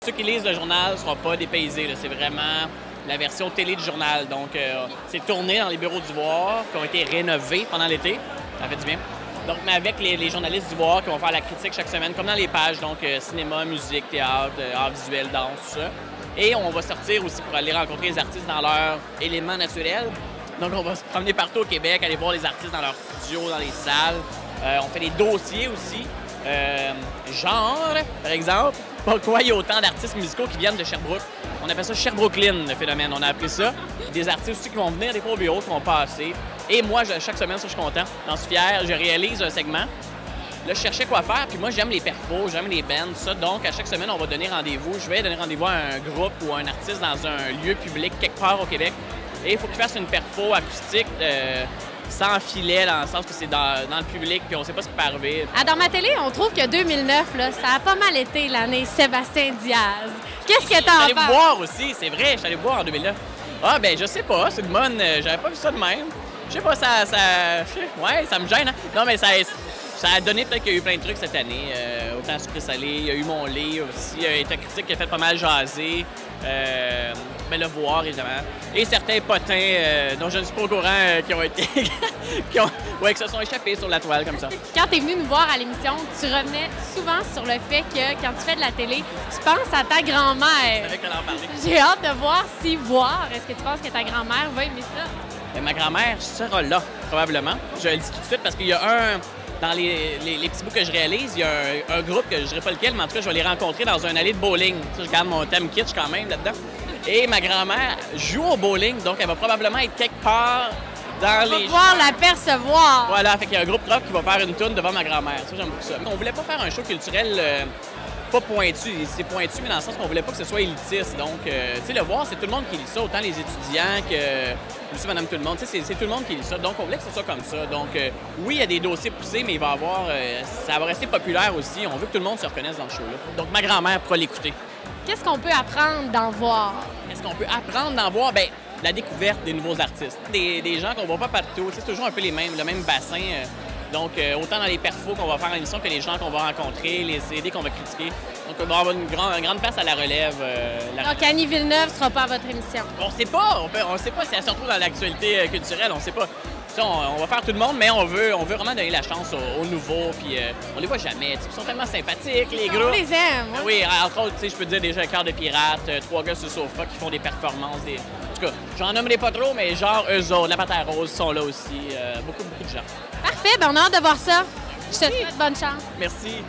Ceux qui lisent le journal ne seront pas dépaysés. C'est vraiment la version télé du journal. Donc, c'est tourné dans les bureaux du Voir qui ont été rénovés pendant l'été. Ça fait du bien. Donc, mais avec les journalistes du Voir qui vont faire la critique chaque semaine, comme dans les pages, donc cinéma, musique, théâtre, art visuel, danse, tout ça. Et on va sortir aussi pour aller rencontrer les artistes dans leur élément naturel. Donc, on va se promener partout au Québec, aller voir les artistes dans leurs studios, dans les salles. On fait des dossiers aussi. Genre, par exemple, pourquoi il y a autant d'artistes musicaux qui viennent de Sherbrooke. On appelle ça Sherbrookeline, le phénomène. On a appelé ça. Des artistes aussi qui vont venir des fois au bureau, qui vont passer. Et moi, chaque semaine, ça, je suis content. J'en suis fier. Je réalise un segment. Là, je cherchais quoi faire. Puis moi, j'aime les perfos, j'aime les bands, ça. Donc, à chaque semaine, on va donner rendez-vous. Je vais donner rendez-vous à un groupe ou à un artiste dans un lieu public quelque part au Québec. Et il faut qu'il fasse une perfo acoustique sans filet, dans le sens que c'est dans le public, puis on sait pas ce qui peut arriver. Dans ma télé, on trouve que 2009, là, ça a pas mal été l'année Sébastien Diaz. Qu'est-ce que t'en penses? Je suis allé voir aussi, c'est vrai, je suis allé voir en 2009. Ah, ben je sais pas, c'est une bonne... j'avais pas vu ça de même. Je sais pas, ouais, ça me gêne, hein? Non, mais ça a donné peut-être qu'il y a eu plein de trucs cette année. Autant sucré salé, il y a eu Mon Lait aussi, État critique qui a fait pas mal jaser. Ben, le Voir, évidemment. Et certains potins dont je ne suis pas au courant qui ont été... qui se sont échappés sur la toile, comme ça. Quand tu es venu nous voir à l'émission, tu revenais souvent sur le fait que quand tu fais de la télé, tu penses à ta grand-mère. Je savais qu'elle en parlait. J'ai hâte de voir est-ce que tu penses que ta grand-mère va aimer ça? Ben, ma grand-mère sera là, probablement. Je le dis tout de suite parce qu'il y a dans les petits bouts que je réalise, il y a un groupe que je ne dirai pas lequel, mais en tout cas, je vais les rencontrer dans un allée de bowling. Tu sais, je garde mon thème kitsch quand même là-dedans. Et ma grand-mère joue au bowling, donc elle va probablement être quelque part dans les... On va pouvoir l'apercevoir. Voilà, fait qu'il y a un groupe rock qui va faire une tourne devant ma grand-mère. Ça, j'aime beaucoup ça. On voulait pas faire un show culturel pas pointu. C'est pointu, mais dans le sens qu'on voulait pas que ce soit élitiste. Donc, tu sais, le Voir, c'est tout le monde qui lit ça, autant les étudiants que monsieur, madame, tout le monde. Tu sais, c'est tout le monde qui lit ça. Donc, on voulait que ce soit comme ça. Donc, oui, il y a des dossiers poussés, mais il va y avoir... ça va rester populaire aussi. On veut que tout le monde se reconnaisse dans le show-là. Donc, ma grand-mère pourra l'écouter. Qu'est-ce qu'on peut apprendre d'en voir? Qu'est-ce qu'on peut apprendre d'en voir? Bien, la découverte des nouveaux artistes. Des gens qu'on voit pas partout. C'est toujours un peu le même bassin. Donc, autant dans les perfos qu'on va faire à l'émission que les gens qu'on va rencontrer, les CD qu'on va critiquer. Donc, on va avoir une grande place à la relève. Donc, Annie Villeneuve ne sera pas à votre émission? On sait pas. On sait pas si elle se retrouve dans l'actualité culturelle. On sait pas. Ça, on va faire tout le monde, mais on veut vraiment donner la chance aux nouveaux. Puis on les voit jamais. Ils sont tellement sympathiques, les groupes. On les aime. Ouais. Oui, entre autres, je peux te dire déjà Cœur de pirate, 3 gars sur le sofa qui font des performances. En tout cas, j'en nommerai pas trop, mais genre eux autres, la Patate Rose sont là aussi. Beaucoup de gens. Parfait, ben on a hâte de voir ça. Je te souhaite bonne chance. Merci.